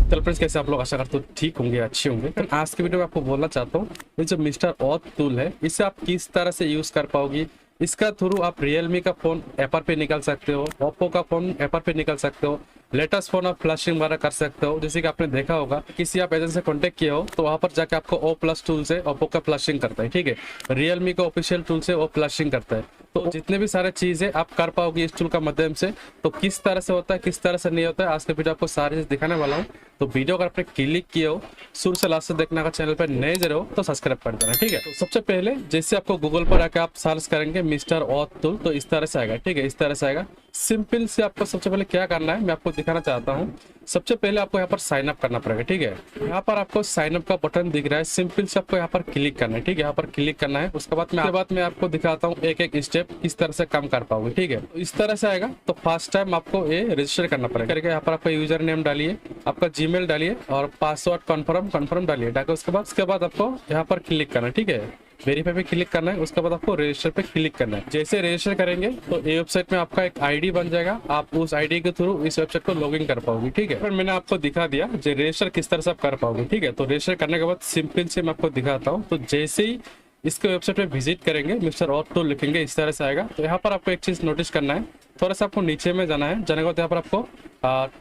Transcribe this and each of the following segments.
चलो फ्रेंड्स, कैसे आप लोग, आशा करते हो ठीक होंगे, अच्छे होंगे। तो आज की वीडियो में आपको बोलना चाहता हूँ, ये जो मिस्टर ऑथ टूल है, इसे आप किस तरह से यूज कर पाओगी। इसका थ्रू आप रियलमी का फोन एपर पे निकाल सकते हो, ओप्पो का फोन एपर पे निकाल सकते हो, लेटेस्ट फोन आप फ्लशिंग वगैरह कर सकते हो। जैसे कि आपने देखा होगा, किसी आप एजेंट से कांटेक्ट किया हो तो वहां पर जाके आपको ओ प्लस टूल से ओप्पो का फ्लशिंग करता है, ठीक है। रियलमी का ऑफिशियल टूल से वो फ्लशिंग करता है। तो जितने भी सारे चीजें आप कर पाओगे इस टूल का माध्यम से। तो किस तरह से होता है, किस तरह से नहीं होता है, आज के वीडियो आपको सारी चीज दिखाने वाला हूँ। तो वीडियो अगर आपने क्लिक किए हो, शुरू से लास्ट से देखना, अगर चैनल पर नए जरे हो तो सब्सक्राइब कर देना, ठीक है। तो सबसे पहले जैसे आपको गूगल पर आकर आप सर्च करेंगे मिस्टर ऑथ टूल, तो इस तरह से आएगा, ठीक है, इस तरह से आएगा। सिंपल से आपको सबसे पहले क्या करना है मैं आपको दिखाना चाहता हूँ। सबसे पहले आपको यहाँ पर साइन अप करना पड़ेगा, ठीक है। यहाँ पर आपको साइन अप का बटन दिख रहा है, सिंपल से आपको यहाँ पर क्लिक करना है, ठीक है। यहाँ पर क्लिक करना है, उसके बाद मैं आपको दिखाता हूँ एक एक स्टेप किस तरह से काम कर पाओगे, ठीक है। तो इस तरह से आएगा। तो फर्स्ट टाइम आपको ये रजिस्टर करना पड़ेगा, करके यहाँ पर आपका यूजर नेम डालिए, आपका जीमेल डालिए और पासवर्ड कन्फर्म डालिए। डाके उसके बाद आपको यहाँ पर क्लिक करना है, ठीक है। वेरीफाई पे क्लिक करना है, उसके बाद आपको रजिस्टर पे क्लिक करना है। जैसे रजिस्टर करेंगे तो ये वेबसाइट में आपका एक आईडी बन जाएगा, आप उस आईडी के थ्रू इस वेबसाइट को लॉगिन कर पाओगे, ठीक है। फिर मैंने आपको दिखा दिया जो रजिस्टर किस तरह से आप कर पाओगे, ठीक है। तो रजिस्टर करने के बाद सिंपल से मैं आपको दिखाता हूँ। तो जैसे ही इसके वेबसाइट पे विजिट करेंगे, मिस्टर ऑथ टूल लिखेंगे, इस तरह से आएगा। तो यहाँ पर आपको एक चीज नोटिस करना है, थोड़ा सा आपको नीचे में जाना है। जाने के बाद यहाँ पर आपको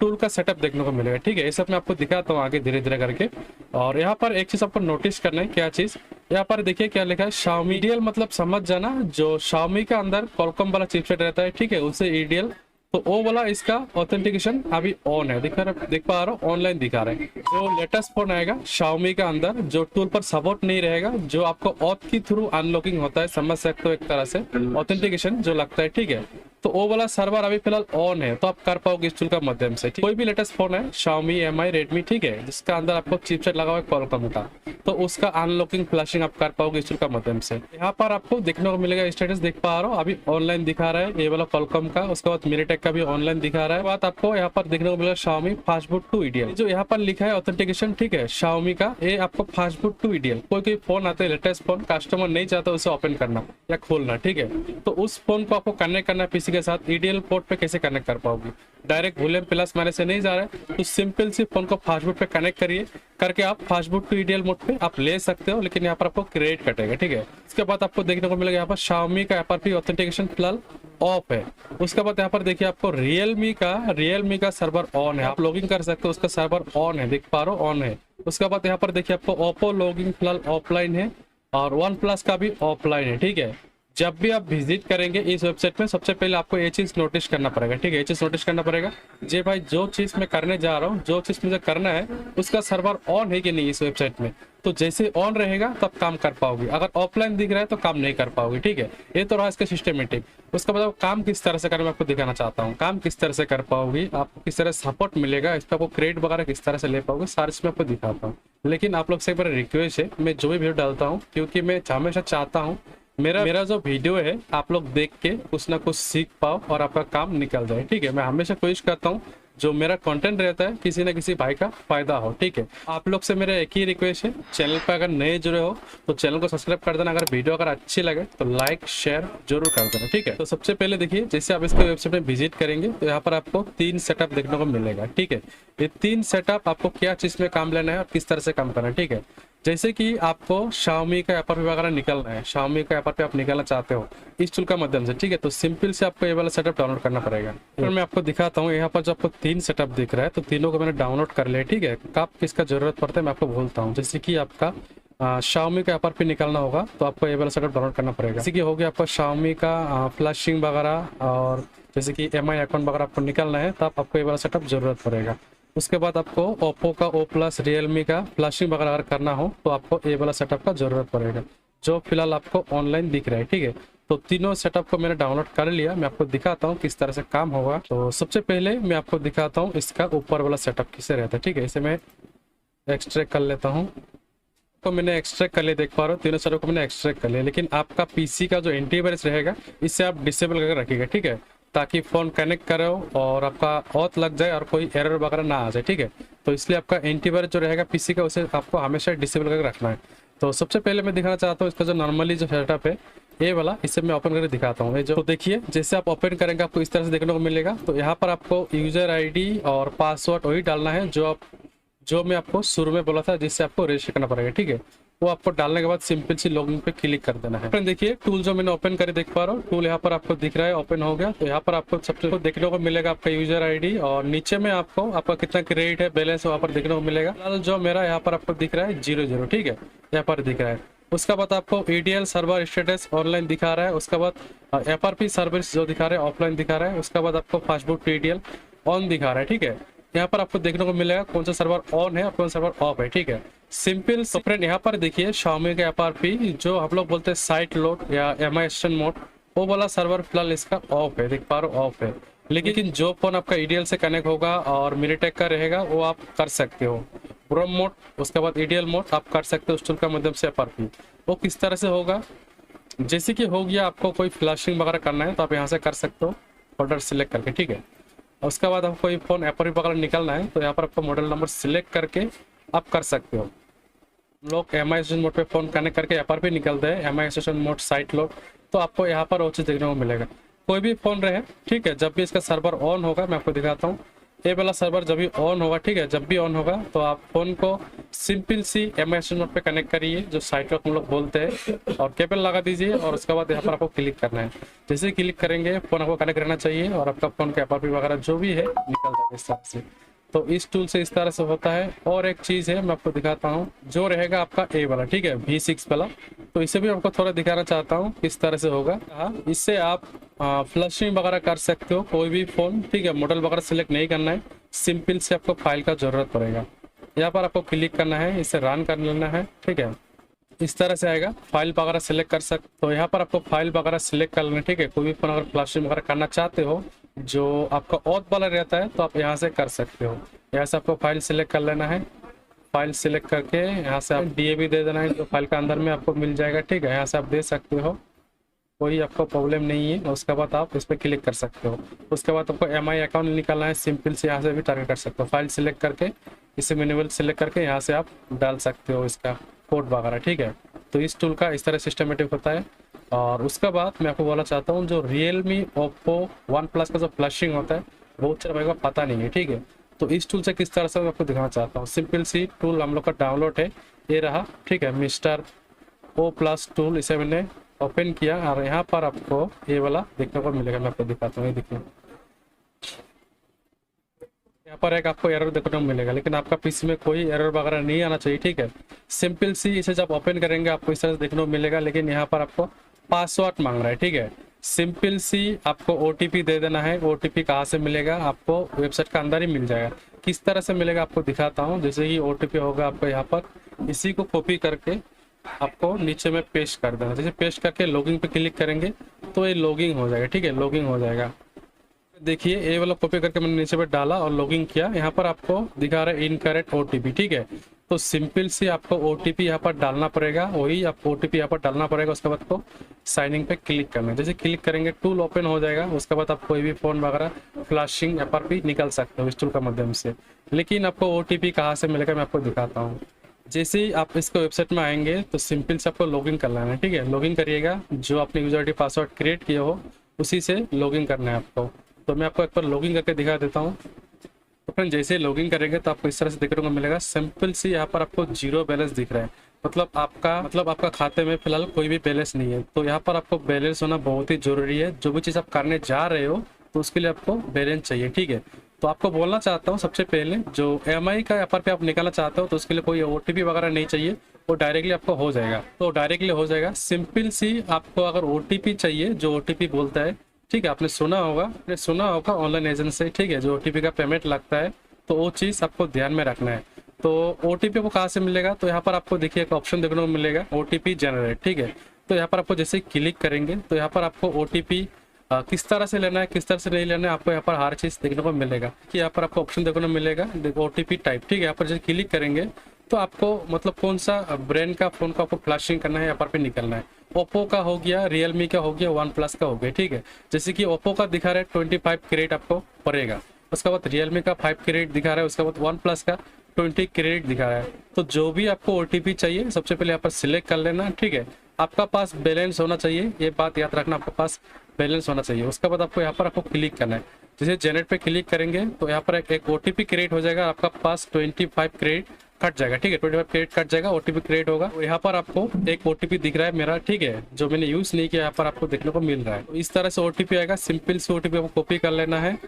टूल का सेटअप देखने को मिलेगा, ठीक है। ये सब मैं आपको दिखाता हूँ आगे धीरे धीरे करके। और यहाँ पर एक चीज आपको नोटिस करना है, क्या चीज, यहाँ पर देखिए क्या लिखा है, Xiaomi ईडीएल, मतलब समझ जाना, जो Xiaomi का अंदर Qualcomm वाला चिपसेट रहता है, ठीक है, उसे ईडीएल। तो वो वाला इसका ऑथेंटिकेशन देख पा रहा हूँ, ऑनलाइन दिखा रहे हैं। जो लेटेस्ट फोन आएगा Xiaomi का अंदर, जो टूल पर सपोर्ट नहीं रहेगा, जो आपको ऑथ के थ्रू अनलॉकिंग होता है, समझ सकते हो एक तरह से ऑथेंटिकेशन जो लगता है, ठीक है। तो वो वाला सर्वर अभी फिलहाल ऑन है, तो आप कर पाओगे इस टूल का माध्यम से। कोई भी लेटेस्ट फोन है Xiaomi, MI, Redmi, ठीक है, जिसका अंदर आपको चिपसेट लगा हुआ है Qualcomm का, तो उसका अनलॉकिंग फ्लैशिंग आप कर पाओगे इस टूल का माध्यम से। यहाँ पर आपको देखने को मिलेगा, स्टेटस देख पा रहा हो, अभी ऑनलाइन दिखा रहा है ये वाला Qualcomm का। उसके बाद MediaTek का भी ऑनलाइन दिखा रहा है। बात आपको यहाँ पर देखने को मिलेगा Xiaomi फास्टबूट 2 ईडीएल, जो यहाँ पर लिखा है ऑथेंटिकेशन, ठीक है, Xiaomi का। ये आपको फास्टबूट 2 ईडीएल, कोई फोन आते हैं लेटेस्ट फोन, कस्टमर नहीं चाहता उसे ओपन करना या खोलना, ठीक है। तो उस फोन को आपको कनेक्ट करना है पीसी के साथ। ईडीएल पोर्ट पे कैसे कनेक्ट कर पाओगे, डायरेक्ट वॉल्यूम प्लस माइनस से नहीं जा रहा है, तो सिंपल सी फोन को फास्टबूट पे कनेक्ट करिए, करके आप फास्टबूट टू ईडीएल मोड पे आप ले सकते हो, लेकिन यहाँ पर आपको क्रेडिट कटेगा, ठीक है। इसके बाद आपको देखने को मिलेगा यहाँ पर Xiaomi का एपआरपी ऑथेंटिकेशन फिलहाल ऑफ है। उसके बाद यहाँ पर देखिए आपको रियलमी का सर्वर ऑन है, आप लॉगिन कर सकते हो, उसका सर्वर ऑन है, देख पा रहे हो, ऑन है। उसके बाद यहाँ पर देखिए आपको ओप्पो लॉगिन फिलहाल ऑफलाइन है और वन प्लस का भी ऑफलाइन है, ठीक है। जब भी आप विजिट करेंगे इस वेबसाइट में, सबसे पहले आपको ये चीज नोटिस करना पड़ेगा, ठीक है, ये चीज नोटिस करना पड़ेगा जी भाई, जो चीज मैं करने जा रहा हूँ, जो चीज मुझे करना है, उसका सर्वर ऑन है कि नहीं इस वेबसाइट में। तो जैसे ऑन रहेगा तब काम कर पाओगे, अगर ऑफलाइन दिख रहा है तो काम नहीं कर पाओगे, ठीक है। ये तो रहा इसका सिस्टमेटिक। उसके बाद काम किस तरह से करना मैं आपको दिखाना चाहता हूँ। काम किस तरह से कर पाओगे, आपको किस तरह सपोर्ट मिलेगा, इस पर आपको क्रेडिट वगैरह किस तरह से ले पाओगे, सारी चीज मैं आपको दिखाता हूँ। लेकिन आप लोग से एक बार रिक्वेस्ट है, मैं जो भी वीडियो डालता हूँ, क्योंकि मैं हमेशा चाहता हूँ मेरा जो वीडियो है आप लोग देख के कुछ ना कुछ सीख पाओ और आपका काम निकल जाए, ठीक है। मैं हमेशा कोशिश करता हूँ जो मेरा कंटेंट रहता है किसी ना किसी भाई का फायदा हो, ठीक है। आप लोग से मेरा एक ही रिक्वेस्ट है, चैनल पर अगर नए जुड़े हो तो चैनल को सब्सक्राइब कर देना, अगर वीडियो अगर अच्छी लगे तो लाइक शेयर जरूर कर देना, ठीक है। तो सबसे पहले देखिए, जैसे आप इसके वेबसाइट में विजिट करेंगे तो यहाँ पर आपको 3 सेटअप देखने को मिलेगा, ठीक है। ये 3 सेटअप आपको क्या चीज में काम लेना है और किस तरह से काम करना है, ठीक है। जैसे कि आपको Xiaomi का एपआरपी वगैरह निकलना है, Xiaomi का एपआरपी आप निकालना चाहते हो इस टूल का माध्यम से, ठीक है। तो सिंपल से आपको ये वाला सेटअप डाउनलोड करना पड़ेगा। फिर मैं आपको दिखाता हूँ, यहाँ पर जो आपको 3 सेटअप दिख रहा है, तो तीनों को मैंने डाउनलोड कर लिया, ठीक है। कब किसका जरूरत पड़ता है मैं आपको बोलता हूँ। जैसे कि आपका Xiaomi का एपआरपी निकालना होगा तो आपको ये वाला सेटअप डाउनलोड करना पड़ेगा। जैसे कि हो गया आपको Xiaomi का फ्लशिंग वगैरह, और जैसे कि MI अकाउंट वगैरह आपको निकालना है, तो आपको ये वाला सेटअप जरूरत पड़ेगा। उसके बाद आपको ओप्पो का ओ प्लस, रियलमी का फ्लशिंग वगैरह अगर करना हो तो आपको ये वाला सेटअप का जरूरत पड़ेगा, जो फिलहाल आपको ऑनलाइन दिख रहा है, ठीक है। तो तीनों सेटअप को मैंने डाउनलोड कर लिया, मैं आपको दिखाता हूँ किस तरह से काम होगा। तो सबसे पहले मैं आपको दिखाता हूँ इसका ऊपर वाला सेटअप किसे रहता है, ठीक है। इसे मैं एक्सट्रैक्ट कर लेता हूँ, तो मैंने एक्सट्रैक्ट कर लिया, देख पा रहे हो, तीनों सेटअप को मैंने एक्सट्रैक्ट कर लिया। लेकिन आपका पीसी का जो एंटीवायरस रहेगा इससे आप डिसेबल करके रखिएगा, ठीक है, ताकि फोन कनेक्ट करो और आपका ऑथ लग जाए और कोई एरर वगैरह ना आ जाए, ठीक है। तो इसलिए आपका एंटीवायरस जो रहेगा पीसी का, उसे आपको हमेशा डिसेबल करके रखना है। तो सबसे पहले मैं दिखाना चाहता हूँ इसका जो नॉर्मली जो सेटअप है ये वाला, इसे मैं ओपन करके दिखाता हूँ। ये जो देखिए, जैसे आप ओपन करेंगे आपको इस तरह से देखने को मिलेगा। तो यहाँ पर आपको यूजर आईडी और पासवर्ड वही डालना है जो मैं आपको शुरू में बोला था जिससे आपको रजिस्टर करना पड़ेगा, ठीक है, वो आपको डालने के बाद सिंपल सी लॉगिन पे क्लिक कर देना है। देखिए टूल जो मैंने ओपन करके देख पा रहा हूँ, टूल यहाँ पर आपको दिख रहा है, ओपन हो गया। तो यहाँ पर आपको सबसे देखने को मिलेगा आपका यूजर आईडी, और नीचे में आपको आपका कितना क्रेडिट है, बैलेंस वहाँ पर देखने को मिलेगा। फिलहाल जो मेरा यहाँ पर आपको दिख रहा है 0 ठीक है, यहाँ पर दिख रहा है। उसके बाद आपको EDL सर्वर स्टेटस ऑनलाइन दिखा रहा है। उसके बाद FRP सर्विस जो दिखा रहा है ऑफलाइन दिखा रहा है। उसके बाद आपको फास्टबूट TTL ऑन दिखा रहा है, ठीक है। यहाँ पर आपको देखने को मिलेगा कौन सा सर्वर ऑन है और कौन सा सर्वर ऑफ है, ठीक है, सिंपल। तो फ्रेंड यहाँ पर देखिए Xiaomi का FRP जो हम लोग बोलते हैं साइट लोड या MI एक्सटेंड मोड, वो वाला सर्वर फिलहाल इसका ऑफ है, देख पा रहे हो ऑफ है। लेकिन जो फोन आपका EDL से कनेक्ट होगा और MediaTek का रहेगा वो आप कर सकते हो। ब्रोम मोड, उसके बाद EDL मोड आप कर सकते हो उस टूल का माध्यम से। FRP वो किस तरह से होगा, जैसे कि हो गया आपको कोई फ्लैशिंग वगैरह करना है तो आप यहाँ से कर सकते हो फोल्डर सिलेक्ट करके, ठीक है। उसके बाद आपको कोई फोन FRP वगैरह निकालना है तो यहाँ पर आपको मॉडल नंबर सिलेक्ट करके आप कर सकते हो। लोग MI एक्सटेंशन मोड पे फोन कनेक्ट करके FRP निकलते हैं, MI extension mode site load, तो आपको यहाँ पर वो चीज़ देखने को मिलेगा। कोई भी फोन रहे, ठीक है, जब भी इसका सर्वर ऑन होगा, मैं आपको दिखाता हूँ, ये वाला सर्वर जब भी ऑन होगा, ठीक है, जब भी ऑन होगा तो आप फोन को सिंपल सी MI एक्सटेंशन मोड पे कनेक्ट करिए, जो साइट लॉक हम लोग बोलते हैं, और केबल लगा दीजिए। और उसके बाद यहाँ पर आपको क्लिक करना है। जैसे क्लिक करेंगे फोन आपको कनेक्ट रहना चाहिए और आपका फोन का FRP वगैरह जो भी है निकल जाएगा इस तरह से। तो इस टूल से इस तरह से होता है। और एक चीज़ है मैं आपको दिखाता हूँ, जो रहेगा आपका A वाला, ठीक है, V6 वाला, तो इसे भी आपको थोड़ा दिखाना चाहता हूँ किस तरह से होगा। इससे आप फ्लशिंग वगैरह कर सकते हो कोई भी फ़ोन, ठीक है। मॉडल वगैरह सिलेक्ट नहीं करना है, सिंपल से आपको फाइल का ज़रूरत पड़ेगा। यहाँ पर आपको क्लिक करना है, इसे रन कर लेना है, ठीक है, इस तरह से आएगा। फाइल वगैरह सिलेक्ट कर सकते, तो यहाँ पर आपको फाइल वगैरह सिलेक्ट कर लेना, ठीक है। कोई भी फोन अगर फ्लशिंग वगैरह करना चाहते हो जो आपका ऑथ वाला रहता है तो आप यहाँ से कर सकते हो। यहाँ से आपको फाइल सिलेक्ट कर लेना है, फाइल सिलेक्ट करके यहाँ से आप DAB दे देना है, जो फाइल का अंदर में आपको मिल जाएगा, ठीक है। यहाँ से आप दे सकते हो, कोई आपको प्रॉब्लम नहीं है। उसके बाद आप इस पर क्लिक कर सकते हो। उसके बाद आपको MI अकाउंट निकालना है, सिंपल से यहाँ से भी टारगेट कर सकते हो। फाइल सिलेक्ट करके इसे मैनुअल सिलेक्ट करके यहाँ से आप डाल सकते हो इसका कोड वगैरह, ठीक है। तो इस टूल का इस तरह सिस्टमेटिक होता है। और उसके बाद मैं आपको बोलना चाहता हूँ, जो Realme, Oppo, OnePlus का जो फ्लशिंग होता है बहुत सारे भाई को पता नहीं है, ठीक है। तो इस टूल से किस तरह से मैं आपको दिखाना चाहता हूँ। सिंपल सी टूल हम लोग का डाउनलोड है, ये रहा, ठीक है, मिस्टर O+ टूल। इसे मैंने ओपन किया और यहाँ पर आपको ये वाला देखने को मिलेगा। मैं आपको दिखाता हूँ, ये देखिए यहाँ पर एक आपको एरर देखने को मिलेगा, लेकिन आपका PC में कोई एरर वगैरह नहीं आना चाहिए, ठीक है। सिंपल सी इसे जब ओपन करेंगे आपको इस तरह से देखने को मिलेगा, लेकिन यहाँ पर आपको पासवर्ड मांग रहा है, ठीक है। सिंपल सी आपको OTP दे देना है। OTP कहाँ से मिलेगा, आपको वेबसाइट का अंदर ही मिल जाएगा। किस तरह से मिलेगा आपको दिखाता हूँ। जैसे ही OTP होगा आपको यहाँ पर, इसी को कॉपी करके आपको नीचे में पेस्ट कर देना। जैसे पेस्ट करके लॉगिंग पे क्लिक करेंगे तो ये लॉगिंग हो जाएगा, ठीक है, लॉगिंग हो जाएगा। देखिए ये वाला कॉपी करके मैंने नीचे पे डाला और लॉगिंग किया। यहाँ पर आपको दिखा रहा है इनकरेक्ट OTP, ठीक है। तो सिंपल से आपको OTP यहाँ पर डालना पड़ेगा, वही आपको OTP यहाँ पर डालना पड़ेगा। उसके बाद आपको साइनिंग पे क्लिक करना है। जैसे क्लिक करेंगे टूल ओपन हो जाएगा। उसके बाद आप कोई भी फोन वगैरह फ्लशिंग FRP निकल सकते हो इस टूल का माध्यम से। लेकिन आपको OTP कहाँ से मिलेगा मैं आपको दिखाता हूँ। जैसे ही आप इसको वेबसाइट में आएंगे तो सिंपल से आपको लॉगिन करना है, ठीक है। लॉगिन करिएगा, जो आपने यूजर ID पासवर्ड क्रिएट किया हो उसी से लॉगिन करना है आपको। तो मैं आपको एक बार लॉगिन करके दिखा देता हूँ। तो फ्रेंड जैसे ही लॉगिन करेंगे तो आपको इस तरह से देखने को मिलेगा। सिंपल सी यहाँ पर आपको 0 बैलेंस दिख रहा है, मतलब आपका खाते में फिलहाल कोई भी बैलेंस नहीं है। तो यहाँ पर आपको बैलेंस होना बहुत ही जरूरी है। जो भी चीज़ आप करने जा रहे हो तो उसके लिए आपको बैलेंस चाहिए, ठीक है। तो आपको बोलना चाहता हूँ, सबसे पहले जो MI का FRP आप निकालना चाहते हो तो उसके लिए कोई OTP वगैरह नहीं चाहिए, वो डायरेक्टली आपको हो जाएगा। तो डायरेक्टली हो जाएगा। सिंपल सी आपको अगर OTP चाहिए, जो OTP बोलता है, ठीक है, आपने सुना होगा ऑनलाइन एजेंट से, ठीक है, जो OTP का पेमेंट लगता है, तो वो चीज़ आपको ध्यान में रखना है। तो OTP को कहाँ से मिलेगा, तो यहाँ पर आपको देखिए एक ऑप्शन देखने को मिलेगा OTP जनरेट, ठीक है। तो यहाँ पर आपको जैसे क्लिक करेंगे तो यहाँ पर आपको OTP किस तरह से लेना है, किस तरह से नहीं लेना है, आपको यहाँ पर हर चीज़ देखने को मिलेगा। कि यहाँ पर आपको ऑप्शन देखने को मिलेगा OTP टाइप, ठीक है। यहाँ पर जैसे क्लिक करेंगे तो आपको मतलब कौन सा ब्रांड का फोन का आपको फ्लशिंग करना है, FRP निकलना है। ओप्पो का हो गया, Realme का हो गया, OnePlus का हो गया, ठीक है। जैसे कि ओप्पो का दिखा रहा है 25 क्रेडिट आपको पड़ेगा। उसके बाद Realme का 5 क्रेडिट दिखा रहा है। उसके बाद OnePlus का 20 क्रेडिट दिखा रहा है। तो जो भी आपको OTP चाहिए सबसे पहले यहाँ पर सिलेक्ट कर लेना, ठीक है। आपका पास बैलेंस होना चाहिए, ये बात याद रखना, आपके पास बैलेंस होना चाहिए। उसके बाद आपको यहाँ पर आपको क्लिक करना है। जैसे जनरेट पे क्लिक करेंगे तो यहाँ पर एक ओटीपी क्रिएट हो जाएगा, आपका पास 25 क्रेडिट कट जाएगा। ठीक है, 25 क्रेडिट कट जाएगा, ओटीपी क्रिएट होगा। तो यहाँ पर आपको एक ओटीपी दिख रहा है मेरा, ठीक है, जो मैंने यूज नहीं किया, यहाँ पर आपको देखने को मिल रहा है। तो इस तरह से ओटीपी आएगा, सिंपल से ओटीपी आपको कॉपी कर लेना है,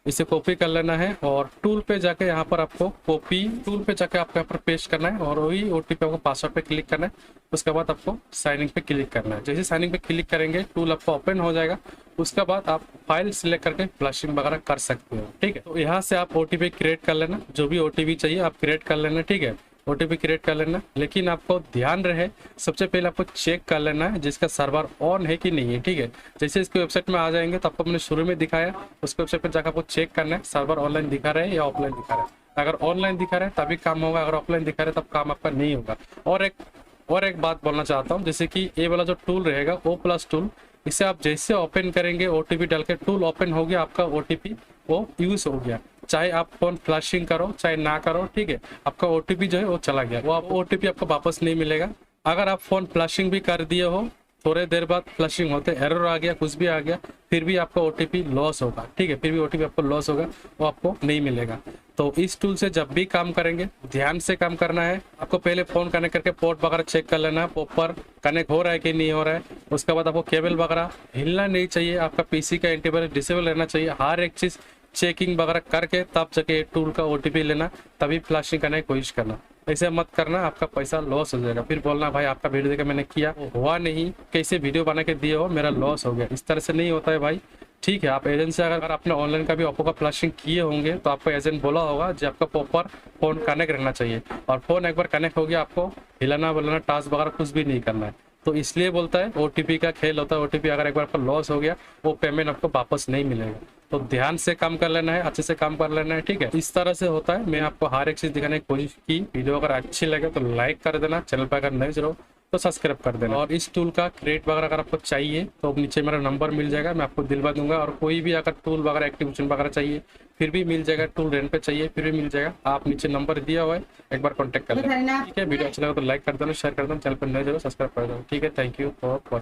इसे कॉपी कर लेना है और टूल पे जाके यहाँ पर आपको कॉपी टूल पे जाके आपको यहाँ पर पेस्ट करना है और वही ओटीपी आपको पासवर्ड पे क्लिक करना है। उसके बाद आपको साइनिंग पे क्लिक करना है। जैसे साइनिंग पे क्लिक करेंगे टूल आपको ओपन हो जाएगा। उसके बाद आप फाइल सिलेक्ट करके फ्लशिंग वगैरह कर सकते हो। ठीक है, तो यहाँ से आप ओटीपी क्रिएट कर लेना, जो भी ओटीपी चाहिए आप क्रिएट कर लेना। ठीक है, ओटीपी क्रिएट कर लेना, लेकिन आपको ध्यान रहे सबसे पहले आपको चेक कर लेना है जिसका सर्वर ऑन है कि नहीं है। ठीक है, जैसे इसके वेबसाइट में आ जाएंगे तो आपको मैंने शुरू में दिखाया, उसके वेबसाइट पर जाकर आपको चेक करना है सर्वर ऑनलाइन दिखा रहा है या ऑफलाइन दिखा रहा है। अगर ऑनलाइन दिखा रहा है तभी काम होगा, अगर ऑफलाइन दिखा रहा है तब काम आपका नहीं होगा। और एक बात बोलना चाहता हूँ, जैसे कि ये वाला जो टूल रहेगा O+ टूल, इसे आप जैसे ओपन करेंगे ओटीपी डाल के टूल ओपन हो गया, आपका ओटीपी वो यूज हो गया। चाहे आप फोन फ्लशिंग करो चाहे ना करो, ठीक है, आपका ओटीपी जो है वो चला गया, वो ओटीपी आपको वापस नहीं मिलेगा। अगर आप फोन फ्लशिंग भी कर दिए हो, थोड़े देर बाद फ्लशिंग होते एरर आ गया, कुछ भी आ गया, फिर भी आपका ओटीपी लॉस होगा। ठीक है, फिर भी ओटीपी आपको लॉस होगा, वो आपको नहीं मिलेगा। तो इस टूल से जब भी काम करेंगे ध्यान से काम करना है। आपको पहले फोन कनेक्ट करके पोर्ट वगैरह चेक कर लेना है, प्रॉपर कनेक्ट हो रहा है कि नहीं हो रहा है। उसके बाद आपको केबल वगैरह हिलना नहीं चाहिए, आपका पीसी का एंटीवायरस डिसेबल रहना चाहिए। हर एक चीज चेकिंग वगैरह करके तब जाके टूल का ओटीपी लेना, तभी फ्लशिंग करने की कोशिश करना। ऐसे मत करना, आपका पैसा लॉस हो जाएगा। फिर बोलना भाई आपका वीडियो देखा मैंने किया, हुआ नहीं, कैसे वीडियो बना के दिए हो, मेरा लॉस हो गया। इस तरह से नहीं होता है भाई। ठीक है, आप एजेंट से अगर आपने ऑनलाइन का भी ओप्पो का फ्लशिंग किए होंगे तो आपको एजेंट बोला होगा जो आपका प्रॉपर फोन कनेक्ट रहना चाहिए, और फोन एक बार कनेक्ट हो गया आपको हिलाना बोलना टास्क वगैरह कुछ भी नहीं करना है। तो इसलिए बोलता है ओटीपी का खेल होता है। ओटीपी अगर एक बार आपका लॉस हो गया वो पेमेंट आपको वापस नहीं मिलेगा। तो ध्यान से काम कर लेना है, अच्छे से काम कर लेना है। ठीक है, इस तरह से होता है। मैं आपको हर एक चीज दिखाने की कोशिश की। वीडियो अगर अच्छी लगे तो लाइक कर देना, चैनल पर अगर नए जरूर तो सब्सक्राइब कर देना। और इस टूल का क्रेडिट वगैरह अगर आपको चाहिए तो नीचे मेरा नंबर मिल जाएगा, मैं आपको दिलवा दूंगा। और कोई भी अगर टूल वगैरह एक्टिवेशन वगैरह चाहिए फिर भी मिल जाएगा, टूल रेंट पे चाहिए फिर भी मिल जाएगा। आप नीचे नंबर दिया हुआ है, एक बार कॉन्टैक्ट कर लेना। ठीक है, वीडियो अच्छा लगा तो लाइक कर देना, शेयर कर देना, चैनल पर नए जरूर सब्सक्राइब कर देना। ठीक है, थैंक यू फॉर वॉचिंग।